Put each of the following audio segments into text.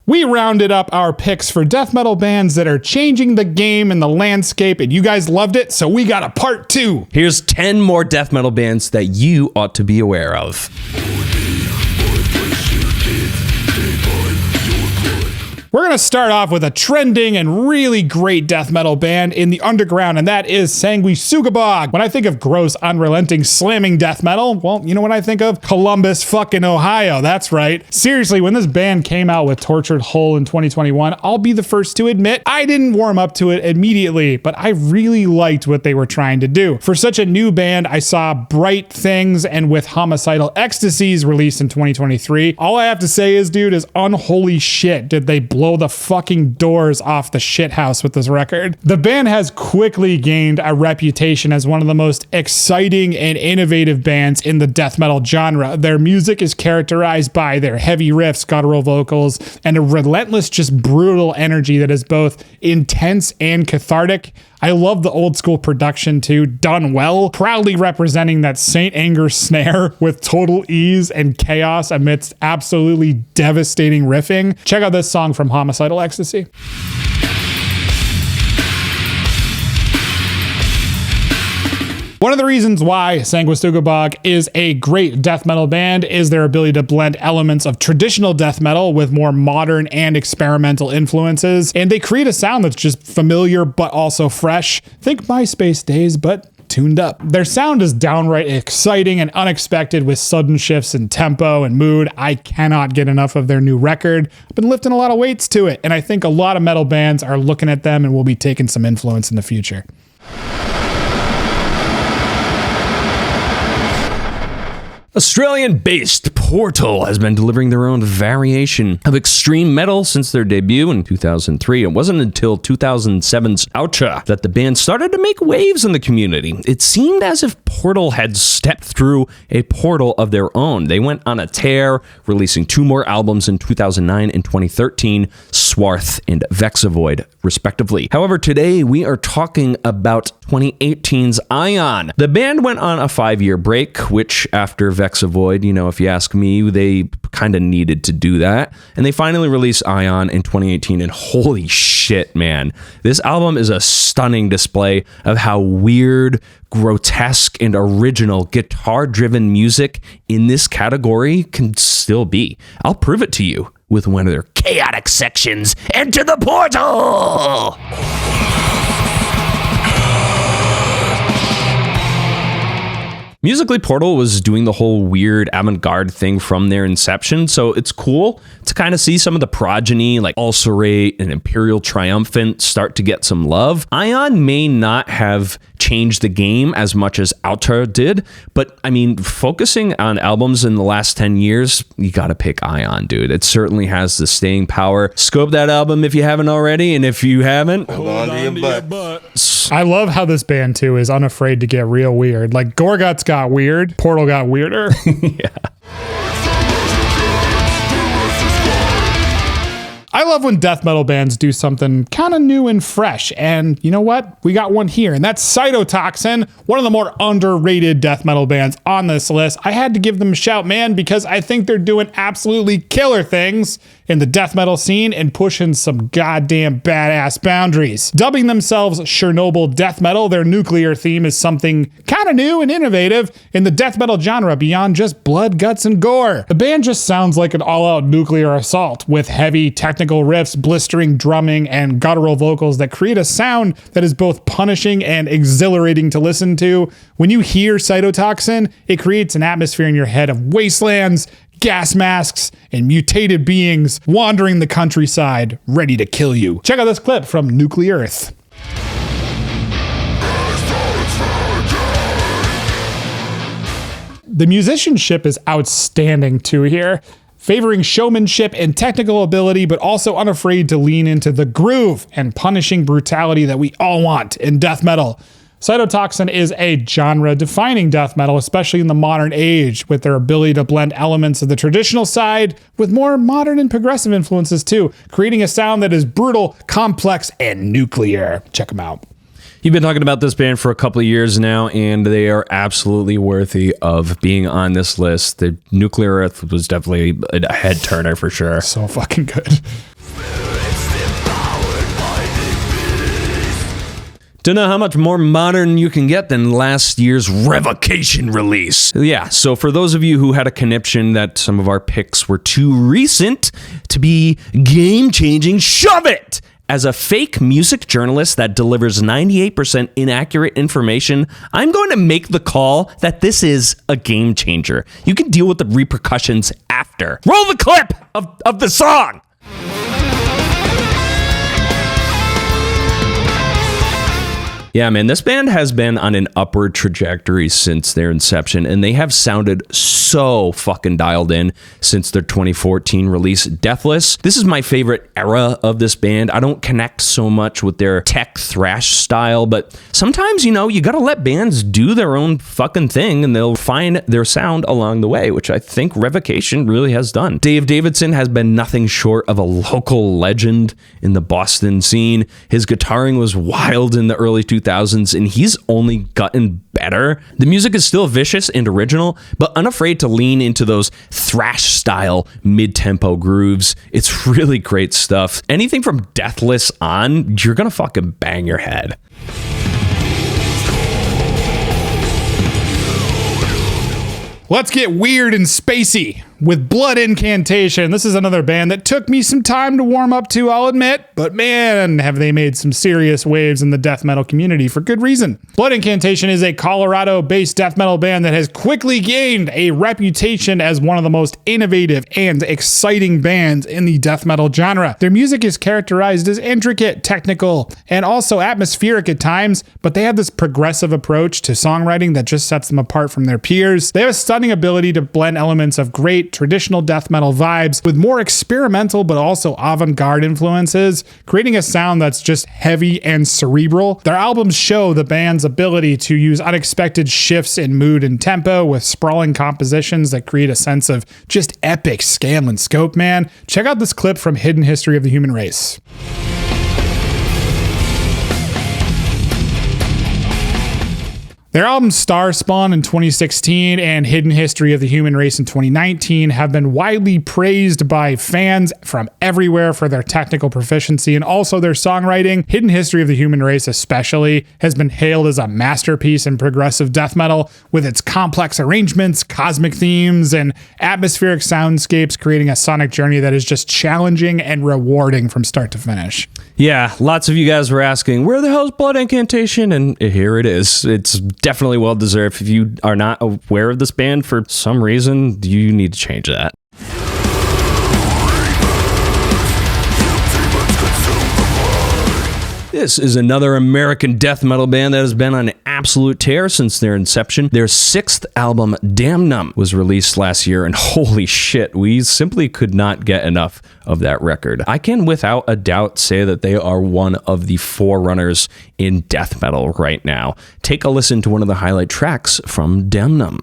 We rounded up our picks for death metal bands that are changing the game and the landscape, and you guys loved it, so we got a part 2. Here's 10 more death metal bands that you ought to be aware of. We're going to start off with a trending and really great death metal band in the underground, and that is Sanguisugabogg. When I think of gross, unrelenting, slamming death metal, well, you know what I think of? Columbus fucking Ohio. That's right. Seriously, when this band came out with Tortured Whole in 2021, I'll be the first to admit I didn't warm up to it immediately, but I really liked what they were trying to do. For such a new band, I saw Bright Things and with Homicidal Ecstacies released in 2023. All I have to say is, dude, is unholy shit did they blow the fucking doors off the shithouse with this record. The band has quickly gained a reputation as one of the most exciting and innovative bands in the death metal genre. Their music is characterized by their heavy riffs, guttural vocals, and a relentless, just brutal energy that is both intense and cathartic. I love the old school production too, done well, proudly representing that Saint Anger snare with total ease and chaos amidst absolutely devastating riffing. Check out this song from Homicidal Ecstasy. One of the reasons why Sanguisugabogg is a great death metal band is their ability to blend elements of traditional death metal with more modern and experimental influences, and they create a sound that's just familiar but also fresh. Think MySpace days, but tuned up. Their sound is downright exciting and unexpected with sudden shifts in tempo and mood. I cannot get enough of their new record. I've been lifting a lot of weights to it, and I think a lot of metal bands are looking at them and will be taking some influence in the future. Australian-based Portal has been delivering their own variation of extreme metal since their debut in 2003. It wasn't until 2007's Oucha that the band started to make waves in the community. It seemed as if Portal had stepped through a portal of their own. They went on a tear, releasing 2 more albums in 2009 and 2013, Swarth and Vexavoid, respectively. However, today we are talking about 2018's Ion. The band went on a 5-year break, which after Vexavoid, you know, if you ask me, they kind of needed to do that. And they finally released Ion in 2018, and holy shit, man. This album is a stunning display of how weird, grotesque, and original guitar-driven music in this category can still be. I'll prove it to you with one of their chaotic sections, Enter the Portal! Musically, Portal was doing the whole weird avant-garde thing from their inception, so it's cool to kind of see some of the progeny like Ulcerate and Imperial Triumphant start to get some love. Ion may not have changed the game as much as Outer did, but I mean, focusing on albums in the last 10 years, you gotta pick Ion, dude. It certainly has the staying power. Scope that album if you haven't already, and if you haven't, hold on to your butt. I love how this band too is unafraid to get real weird. Like Gorguts got weird, Portal got weirder. Yeah. I love when death metal bands do something kind of new and fresh, and you know what? We got one here, and that's Cytotoxin, one of the more underrated death metal bands on this list. I had to give them a shout, man, because I think they're doing absolutely killer things in the death metal scene and pushing some goddamn badass boundaries. Dubbing themselves Chernobyl death metal, their nuclear theme is something kind of new and innovative in the death metal genre beyond just blood, guts, and gore. The band just sounds like an all-out nuclear assault with heavy technical riffs, blistering drumming, and guttural vocals that create a sound that is both punishing and exhilarating to listen to. When you hear Cytotoxin, it creates an atmosphere in your head of wastelands, gas masks, and mutated beings wandering the countryside, ready to kill you. Check out this clip from Nuklearth. The musicianship is outstanding too here, favoring showmanship and technical ability, but also unafraid to lean into the groove and punishing brutality that we all want in death metal. Cytotoxin is a genre-defining death metal, especially in the modern age, with their ability to blend elements of the traditional side with more modern and progressive influences too, creating a sound that is brutal, complex, and nuclear. Check them out. You've been talking about this band for a couple of years now, and they are absolutely worthy of being on this list. The Nuklearth was definitely a head turner for sure. So fucking good. Don't know how much more modern you can get than last year's Revocation release. Yeah, so for those of you who had a conniption that some of our picks were too recent to be game-changing, shove it! As a fake music journalist that delivers 98% inaccurate information, I'm going to make the call that this is a game changer. You can deal with the repercussions after. Roll the clip of the song! Yeah, man, this band has been on an upward trajectory since their inception, and they have sounded so fucking dialed in since their 2014 release, Deathless. This is my favorite era of this band. I don't connect so much with their tech thrash style, but sometimes, you know, you gotta let bands do their own fucking thing, and they'll find their sound along the way, which I think Revocation really has done. Dave Davidson has been nothing short of a local legend in the Boston scene. His guitaring was wild in the early 2000s, and he's only gotten better. The music is still vicious and original, but unafraid to lean into those thrash style mid-tempo grooves. It's really great stuff. Anything from Deathless on, you're gonna fucking bang your head. Let's get weird and spacey with Blood Incantation. This is another band that took me some time to warm up to, I'll admit, but man, have they made some serious waves in the death metal community for good reason. Blood Incantation is a Colorado-based death metal band that has quickly gained a reputation as one of the most innovative and exciting bands in the death metal genre. Their music is characterized as intricate, technical, and also atmospheric at times, but they have this progressive approach to songwriting that just sets them apart from their peers. They have a stunning ability to blend elements of great traditional death metal vibes with more experimental but also avant-garde influences, creating a sound that's just heavy and cerebral. Their albums show the band's ability to use unexpected shifts in mood and tempo with sprawling compositions that create a sense of just epic scale and scope, man. Check out this clip from Hidden History of the Human Race. Their albums Star Spawn in 2016 and Hidden History of the Human Race in 2019 have been widely praised by fans from everywhere for their technical proficiency and also their songwriting. Hidden History of the Human Race especially has been hailed as a masterpiece in progressive death metal with its complex arrangements, cosmic themes, and atmospheric soundscapes, creating a sonic journey that is just challenging and rewarding from start to finish. Yeah, lots of you guys were asking, where the hell's Blood Incantation? And here it is. It's definitely well deserved. If you are not aware of this band for some reason, you need to change that. This is another American death metal band that has been on an absolute tear since their inception. Their 6th album, Damnum, was released last year, and holy shit, we simply could not get enough of that record. I can without a doubt say that they are one of the forerunners in death metal right now. Take a listen to one of the highlight tracks from Damnum.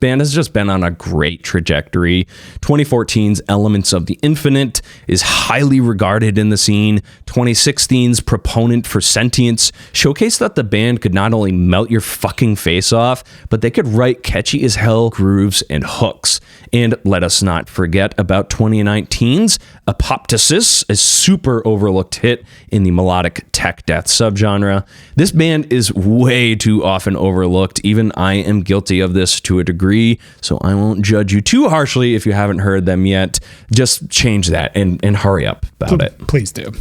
Band has just been on a great trajectory. 2014's Elements of the Infinite is highly regarded in the scene. 2016's Proponent for Sentience showcased that the band could not only melt your fucking face off, but they could write catchy as hell grooves and hooks. And let us not forget about 2019's Apoptosis, a super overlooked hit in the melodic tech death subgenre. This band is way too often overlooked. Even I am guilty of this to a degree, so I won't judge you too harshly if you haven't heard them yet. Just change that and hurry up about it. Please do.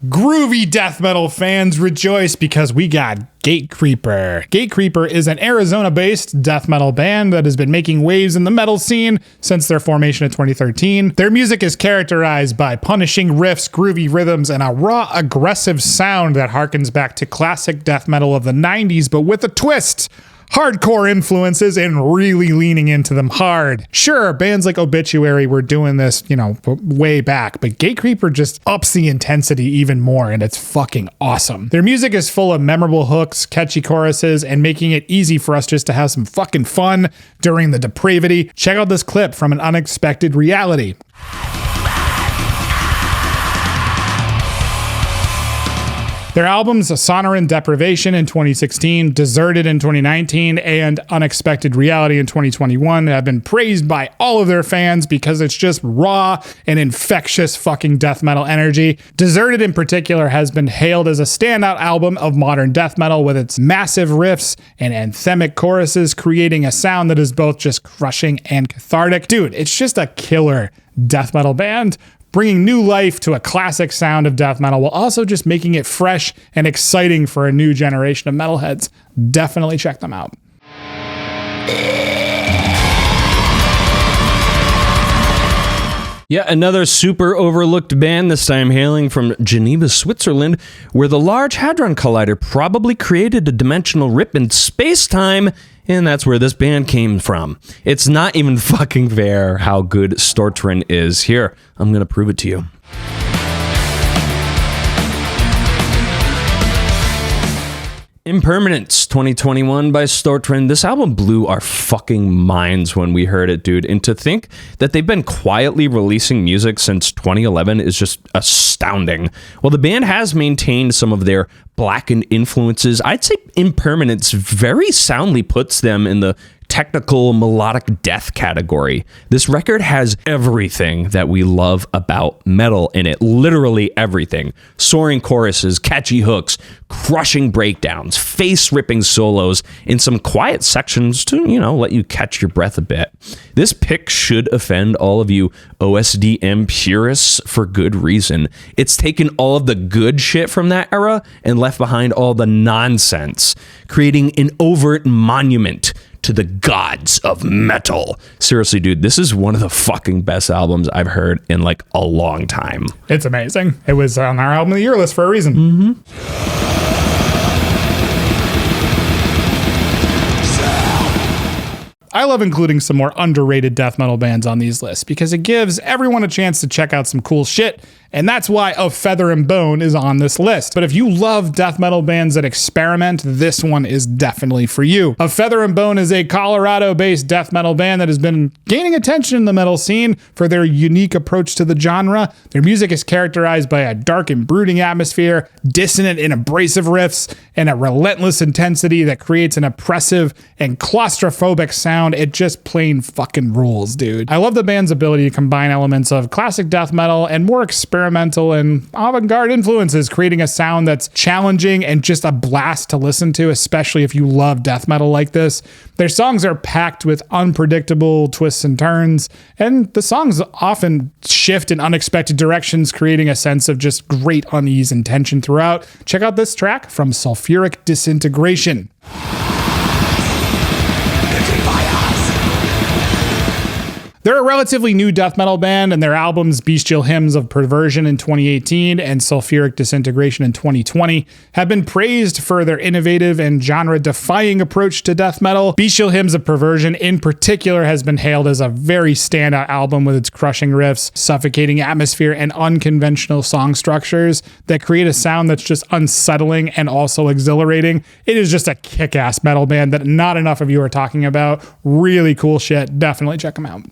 Groovy death metal fans rejoice because we got Gatecreeper. Gatecreeper is an Arizona-based death metal band that has been making waves in the metal scene since their formation in 2013. Their music is characterized by punishing riffs, groovy rhythms, and a raw, aggressive sound that harkens back to classic death metal of the 90s, but with a twist. Hardcore influences and really leaning into them hard. Sure, bands like Obituary were doing this, way back, but Gatecreeper just ups the intensity even more, and it's fucking awesome. Their music is full of memorable hooks, catchy choruses, and making it easy for us just to have some fucking fun during the depravity. Check out this clip from An Unexpected Reality. Their albums Sonoran Deprivation in 2016, Deserted in 2019, and Unexpected Reality in 2021 have been praised by all of their fans because it's just raw and infectious fucking death metal energy. Deserted in particular has been hailed as a standout album of modern death metal with its massive riffs and anthemic choruses, creating a sound that is both just crushing and cathartic. Dude, it's just a killer death metal band, bringing new life to a classic sound of death metal while also just making it fresh and exciting for a new generation of metalheads. Definitely check them out. Yeah, another super overlooked band, this time hailing from Geneva, Switzerland, where the Large Hadron Collider probably created a dimensional rip in space-time, and that's where this band came from. It's not even fucking fair how good Stortren is. Here, I'm gonna prove it to you. Impermanence 2021 by Stortren. This album blew our fucking minds when we heard it, dude. And to think that they've been quietly releasing music since 2011 is just astounding. Well, the band has maintained some of their blackened influences. I'd say Impermanence very soundly puts them in the technical melodic death category. This record has everything that we love about metal in it, literally everything. Soaring choruses, catchy hooks, crushing breakdowns, face-ripping solos, and some quiet sections to, let you catch your breath a bit. This pick should offend all of you OSDM purists for good reason. It's taken all of the good shit from that era and left behind all the nonsense, creating an overt monument to the gods of metal. Seriously, dude, this is one of the fucking best albums I've heard in like a long time. It's amazing. It was on our album of the year list for a reason. Mm-hmm. I love including some more underrated death metal bands on these lists because it gives everyone a chance to check out some cool shit. And that's why Of Feather and Bone is on this list. But if you love death metal bands that experiment, this one is definitely for you. Of Feather and Bone is a Colorado-based death metal band that has been gaining attention in the metal scene for their unique approach to the genre. Their music is characterized by a dark and brooding atmosphere, dissonant and abrasive riffs, and a relentless intensity that creates an oppressive and claustrophobic sound. It just plain fucking rules, dude. I love the band's ability to combine elements of classic death metal and more experimental and avant-garde influences, creating a sound that's challenging and just a blast to listen to, especially if you love death metal like this. Their songs are packed with unpredictable twists and turns, and the songs often shift in unexpected directions, creating a sense of just great unease and tension throughout. Check out this track from Sulfuric Disintegration. They're a relatively new death metal band, and their albums Bestial Hymns of Perversion in 2018 and Sulfuric Disintegration in 2020 have been praised for their innovative and genre-defying approach to death metal. Bestial Hymns of Perversion in particular has been hailed as a very standout album with its crushing riffs, suffocating atmosphere, and unconventional song structures that create a sound that's just unsettling and also exhilarating. It is just a kick-ass metal band that not enough of you are talking about. Really cool shit. Definitely check them out.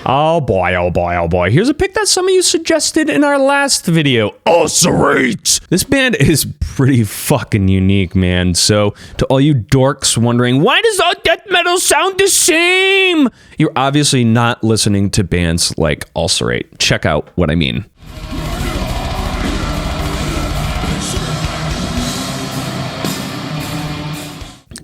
Oh boy, oh boy, oh boy. Here's a pick that some of you suggested in our last video. Ulcerate! This band is pretty fucking unique, man. So, to all you dorks wondering, why does all death metal sound the same? You're obviously not listening to bands like Ulcerate. Check out what I mean.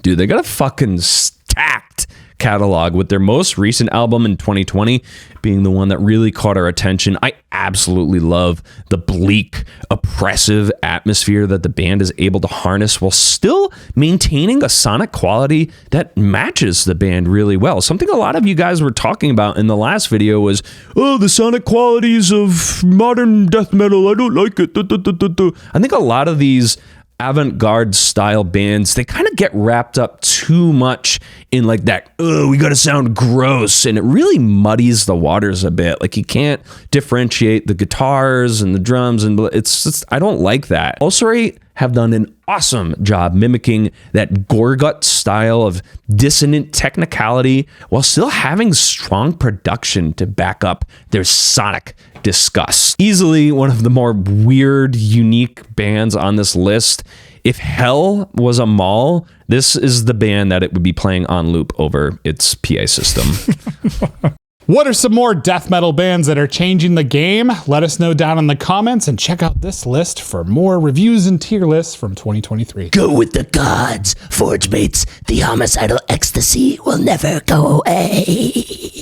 Dude, they got a fucking stacked catalog, with their most recent album in 2020 being the one that really caught our attention. I absolutely love the bleak, oppressive atmosphere that the band is able to harness while still maintaining a sonic quality that matches the band really well. Something a lot of you guys were talking about in the last video was, oh, the sonic qualities of modern death metal, I don't like it. I think a lot of these avant-garde style bands, they kind of get wrapped up too much in like that, oh, we gotta sound gross, and it really muddies the waters a bit. Like, you can't differentiate the guitars and the drums, and it's just, I don't like that. Ulcerate have done an awesome job mimicking that Gorgut style of dissonant technicality while still having strong production to back up their sonic discuss. Easily one of the more weird, unique bands on this list. If Hell was a mall, this is the band that it would be playing on loop over its PA system. What are some more death metal bands that are changing the game? Let us know down in the comments and check out this list for more reviews and tier lists from 2023. Go with the gods, Forge mates. The homicidal ecstasy will never go away.